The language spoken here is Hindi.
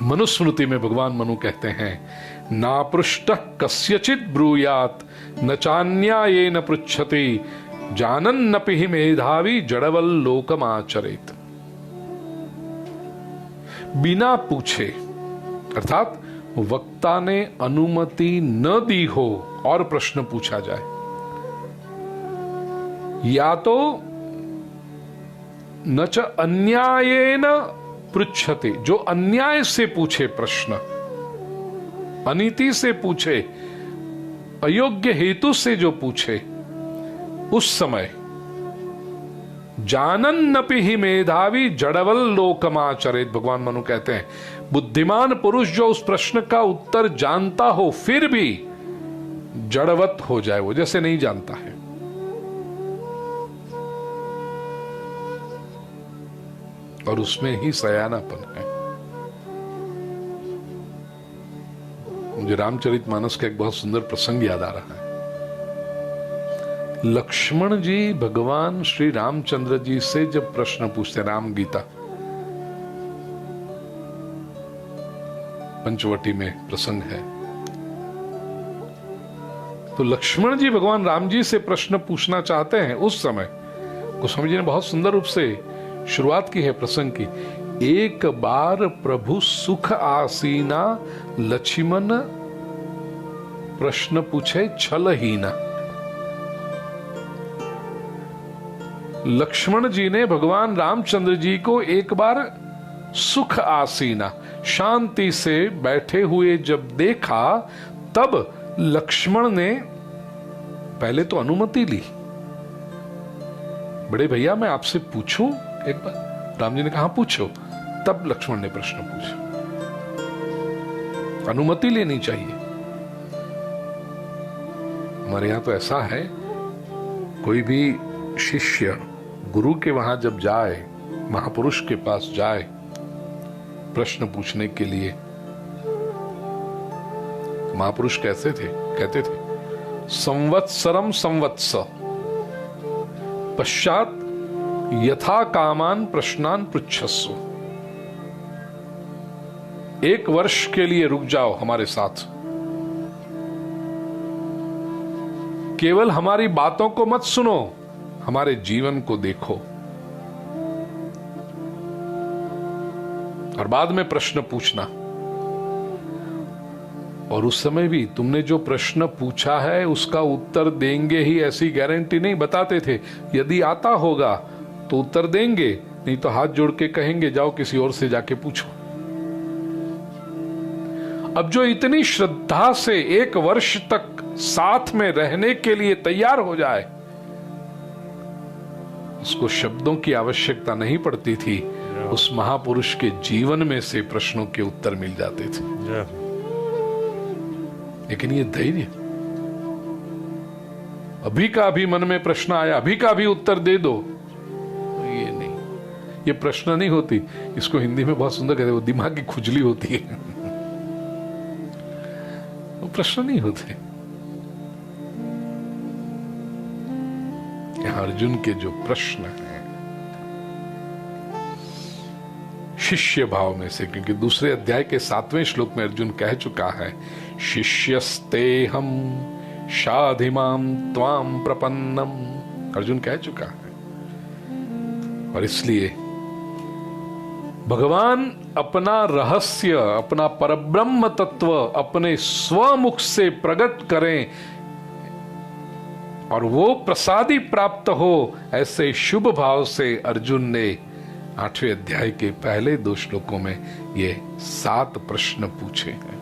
मनुस्मृति में भगवान मनु कहते हैं, नापृष्टः कस्यचित् ब्रूयात् न चान्यायेन पृच्छति जानन्नपि हि मेधावी जड़वल्लोकमाचरेत्। बिना पूछे अर्थात वक्ता ने अनुमति न दी हो और प्रश्न पूछा जाए, या तो न च अन्यायेन पृच्छते, जो अन्याय से पूछे प्रश्न, अनीति से पूछे, अयोग्य हेतु से जो पूछे, उस समय जानन्नपि हि मेधावी जड़वल्लोकमाचरेत्। भगवान मनु कहते हैं, बुद्धिमान पुरुष जो उस प्रश्न का उत्तर जानता हो फिर भी जड़वत हो जाए, वो जैसे नहीं जानता है। और उसमें ही सयानापन है। मुझे रामचरितमानस का एक बहुत सुंदर प्रसंग याद आ रहा है। लक्ष्मण जी भगवान श्री रामचंद्र जी से जब प्रश्न पूछते, राम गीता पंचवटी में प्रसंग है, तो लक्ष्मण जी भगवान राम जी से प्रश्न पूछना चाहते हैं। उस समय गोस्वामी जी ने बहुत सुंदर रूप से शुरुआत की है प्रसंग की। एक बार प्रभु सुख आसीना, लक्ष्मण प्रश्न पूछे छलहीना। लक्ष्मण जी ने भगवान रामचंद्र जी को एक बार सुख आसीना, शांति से बैठे हुए जब देखा, तब लक्ष्मण ने पहले तो अनुमति ली, बड़े भैया मैं आपसे पूछूं एक बार। राम जी ने कहा पूछो। तब लक्ष्मण ने प्रश्न पूछा। अनुमति लेनी चाहिए। हमारे यहां तो ऐसा है, कोई भी शिष्य गुरु के वहां जब जाए, महापुरुष के पास जाए प्रश्न पूछने के लिए, महापुरुष कैसे थे, कहते थे संवत्सरम संवत्स पश्चात यथा कामान प्रश्नान पृच्छस्व। एक वर्ष के लिए रुक जाओ हमारे साथ, केवल हमारी बातों को मत सुनो, हमारे जीवन को देखो और बाद में प्रश्न पूछना। और उस समय भी तुमने जो प्रश्न पूछा है उसका उत्तर देंगे ही ऐसी गारंटी नहीं। बताते थे यदि आता होगा तो उत्तर देंगे, नहीं तो हाथ जोड़ के कहेंगे जाओ किसी और से जाके पूछो। अब जो इतनी श्रद्धा से एक वर्ष तक साथ में रहने के लिए तैयार हो जाए, उसको शब्दों की आवश्यकता नहीं पड़ती थी, उस महापुरुष के जीवन में से प्रश्नों के उत्तर मिल जाते थे। लेकिन ये धैर्य, अभी का अभी मन में प्रश्न आया, अभी का अभी उत्तर दे दो, ये नहीं, ये प्रश्न नहीं होती। इसको हिंदी में बहुत सुंदर कहते हैं, वो दिमाग की खुजली होती है। वो प्रश्न नहीं होते। यहां अर्जुन के जो प्रश्न हैं शिष्य भाव में से, क्योंकि दूसरे अध्याय के 7वें श्लोक में अर्जुन कह चुका है, शिष्यस्ते हम शाधिमाम त्वाम प्रपन्नम। अर्जुन कह चुका है। और इसलिए भगवान अपना रहस्य, अपना परब्रह्म तत्व अपने स्वमुख से प्रकट करें और वो प्रसादी प्राप्त हो, ऐसे शुभ भाव से अर्जुन ने 8वें अध्याय के पहले 2 श्लोकों में ये 7 प्रश्न पूछे हैं।